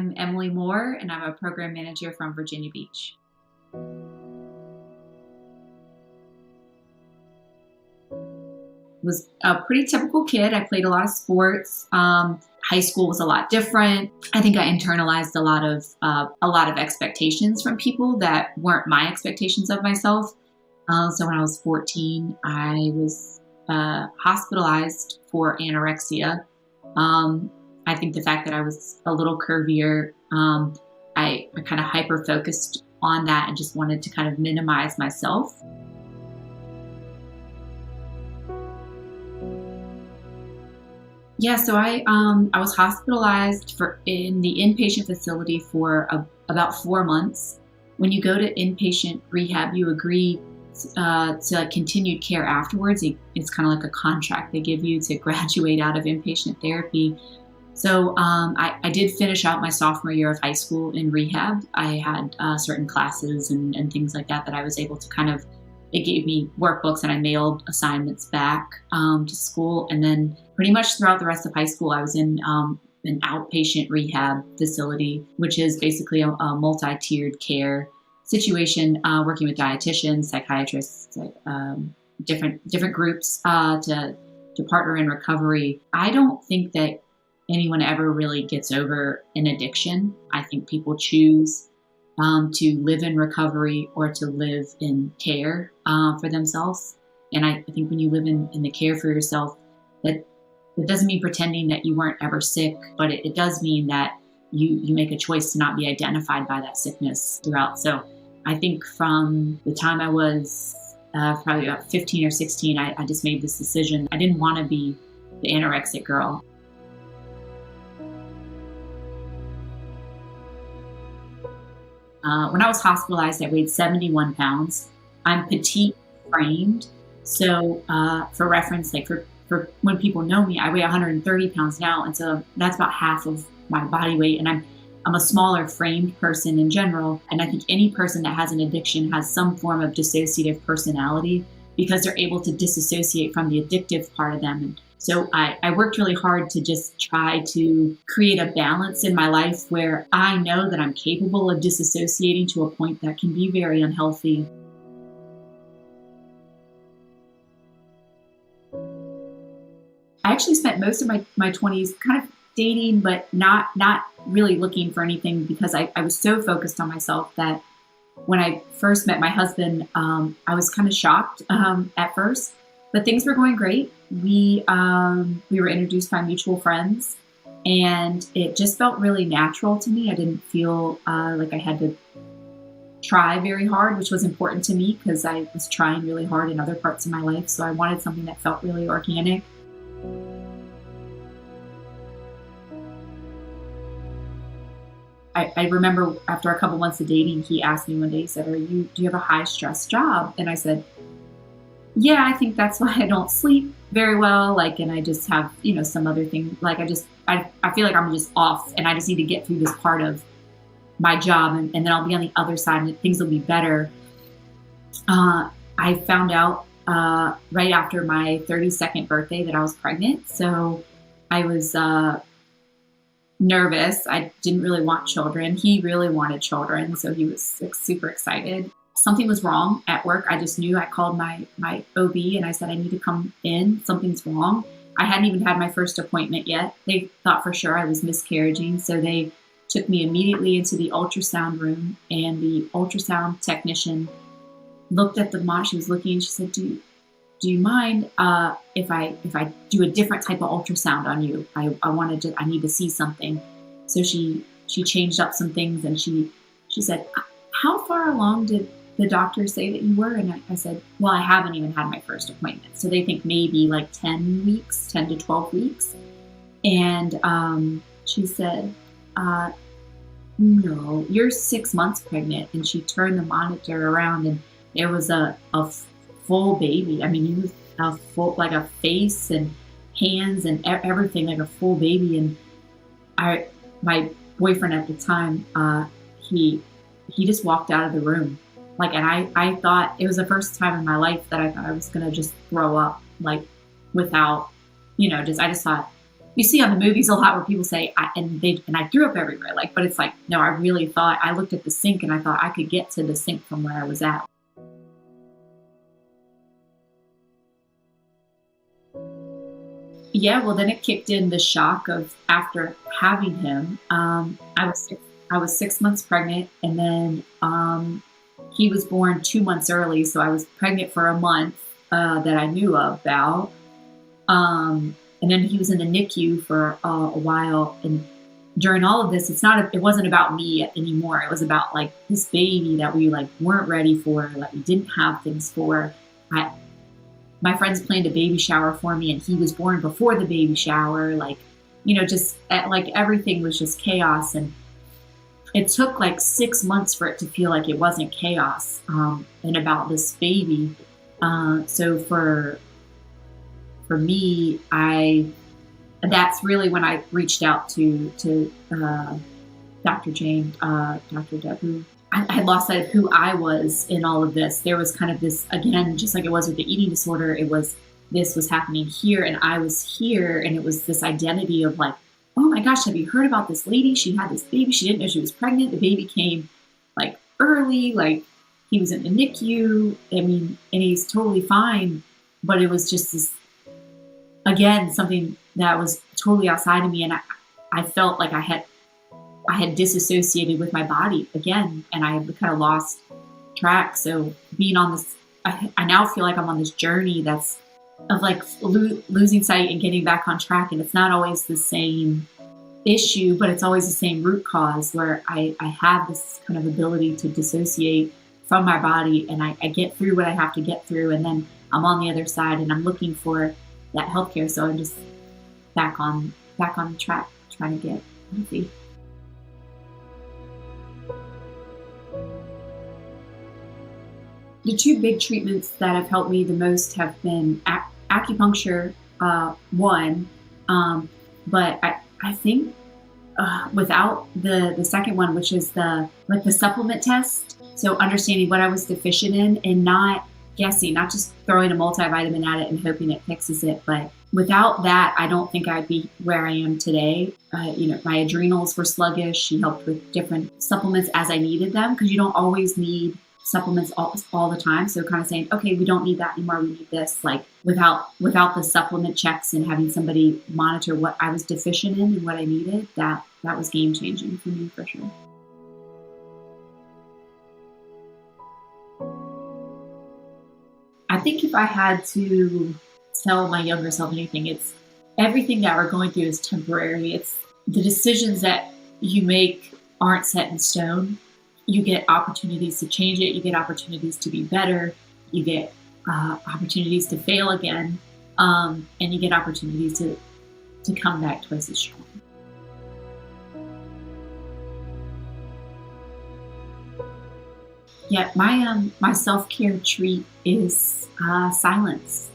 I'm Emily Moore, and I'm a program manager from Virginia Beach. Was a pretty typical kid. I played a lot of sports. High school was a lot different. I think I internalized a lot of expectations from people that weren't my expectations of myself. So when I was 14, I was hospitalized for anorexia. I think the fact that I was a little curvier, I kind of hyper focused on that and just wanted to kind of minimize myself. Yeah, so I was hospitalized in the inpatient facility for about 4 months. When you go to inpatient rehab, you agree to continued care afterwards. It's kind of like a contract they give you to graduate out of inpatient therapy. So I did finish out my sophomore year of high school in rehab. I had certain classes and things like that I was able to kind of, it gave me workbooks and I mailed assignments back to school. And then pretty much throughout the rest of high school, I was in an outpatient rehab facility, which is basically a multi-tiered care situation, working with dietitians, psychiatrists, different groups to partner in recovery. I don't think that anyone ever really gets over an addiction. I think people choose to live in recovery or to live in care for themselves. And I think when you live in the care for yourself, that it doesn't mean pretending that you weren't ever sick, but it does mean that you make a choice to not be identified by that sickness throughout. So I think from the time I was probably about 15 or 16, I just made this decision. I didn't want to be the anorexic girl. When I was hospitalized, I weighed 71 pounds. I'm petite framed. So for reference, like for when people know me, I weigh 130 pounds now. And so that's about half of my body weight. And I'm a smaller framed person in general. And I think any person that has an addiction has some form of dissociative personality because they're able to disassociate from the addictive part of them. And so I worked really hard to just try to create a balance in my life where I know that I'm capable of disassociating to a point that can be very unhealthy. I actually spent most of my 20s kind of dating, but not really looking for anything because I was so focused on myself that when I first met my husband, I was kind of shocked at first, but things were going great. We were introduced by mutual friends, and it just felt really natural to me. I didn't feel like I had to try very hard, which was important to me because I was trying really hard in other parts of my life. So I wanted something that felt really organic. I remember after a couple months of dating, he asked me one day, he said, do you have a high stress job? And I said, yeah, I think that's why I don't sleep very well. And I just have, some other thing. I feel like I'm just off and I just need to get through this part of my job and then I'll be on the other side and things will be better. I found out right after my 32nd birthday that I was pregnant. So I was nervous. I didn't really want children. He really wanted children. So he was super excited. Something was wrong at work. I just knew. I called my OB and I said, I need to come in. Something's wrong. I hadn't even had my first appointment yet. They thought for sure I was miscarriaging. So they took me immediately into the ultrasound room, and the ultrasound technician looked at the monitor. She was looking and she said, do you mind if I do a different type of ultrasound on you? I need to see something. So she changed up some things and she said, how far along did the doctor say that you were? And I said, well, I haven't even had my first appointment. So they think maybe like 10 to 12 weeks. And she said, no, you're 6 months pregnant. And she turned the monitor around and there was a full baby. I mean, he was a full, like a face and hands and everything, like a full baby. And my boyfriend at the time, he just walked out of the room. And I thought it was the first time in my life that I thought I was going to just throw up, without, I just thought you see on the movies a lot where people say, and I threw up everywhere. Like, but it's like, no, I really thought, I looked at the sink and I thought I could get to the sink from where I was at. Yeah, well, then it kicked in the shock of after having him. I was 6 months pregnant, and then he was born 2 months early, so I was pregnant for a month that I knew about. And then he was in the NICU for a while, and during all of this, it wasn't about me anymore. It was about like this baby that we like weren't ready for, that we didn't have things for. I My friends planned a baby shower for me, and he was born before the baby shower. Like, just like everything was just chaos, and it took like 6 months for it to feel like it wasn't chaos, and about this baby. So for me, that's really when I reached out to Dr. Jane, Dr. Debu. I had lost sight of who I was in all of this. There was kind of this, again, just like it was with the eating disorder, this was happening here, and I was here, and it was this identity of like, oh my gosh, have you heard about this lady? She had this baby. She didn't know she was pregnant. The baby came like early, like he was in the NICU. I mean, and he's totally fine, but it was just this, again, something that was totally outside of me, and I felt like I had disassociated with my body again, and I had kind of lost track. So being on this, I now feel like I'm on this journey that's of like losing sight and getting back on track. And it's not always the same issue, but it's always the same root cause, where I have this kind of ability to dissociate from my body, and I get through what I have to get through. And then I'm on the other side, and I'm looking for that healthcare. So I'm just back on track, trying to get healthy. The two big treatments that have helped me the most have been acupuncture, one, but I think without the second one, which is the supplement test. So understanding what I was deficient in and not guessing, not just throwing a multivitamin at it and hoping it fixes it. But without that, I don't think I'd be where I am today. My adrenals were sluggish. She helped with different supplements as I needed them, because you don't always need supplements all the time. So kind of saying, okay, we don't need that anymore. We need this. Like without the supplement checks and having somebody monitor what I was deficient in and what I needed, that was game changing for me for sure. I think if I had to tell my younger self anything, it's everything that we're going through is temporary. It's the decisions that you make aren't set in stone. You get opportunities to change it. You get opportunities to be better. You get opportunities to fail again. And you get opportunities to come back twice as strong. Yeah, my self-care treat is silence.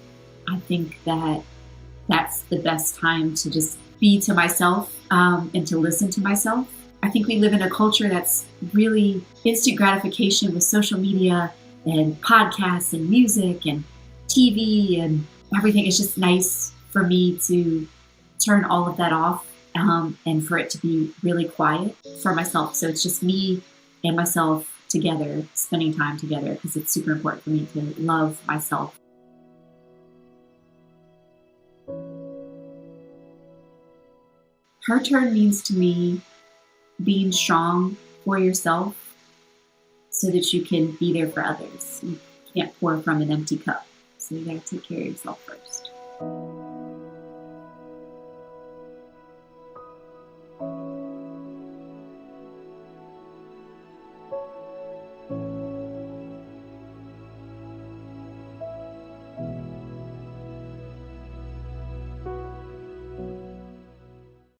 I think that's the best time to just be to myself, and to listen to myself. I think we live in a culture that's really instant gratification with social media and podcasts and music and TV and everything. It's just nice for me to turn all of that off, and for it to be really quiet for myself. So it's just me and myself together, spending time together, because it's super important for me to love myself. Her turn means to me being strong for yourself so that you can be there for others. You can't pour from an empty cup. So you got to take care of yourself first.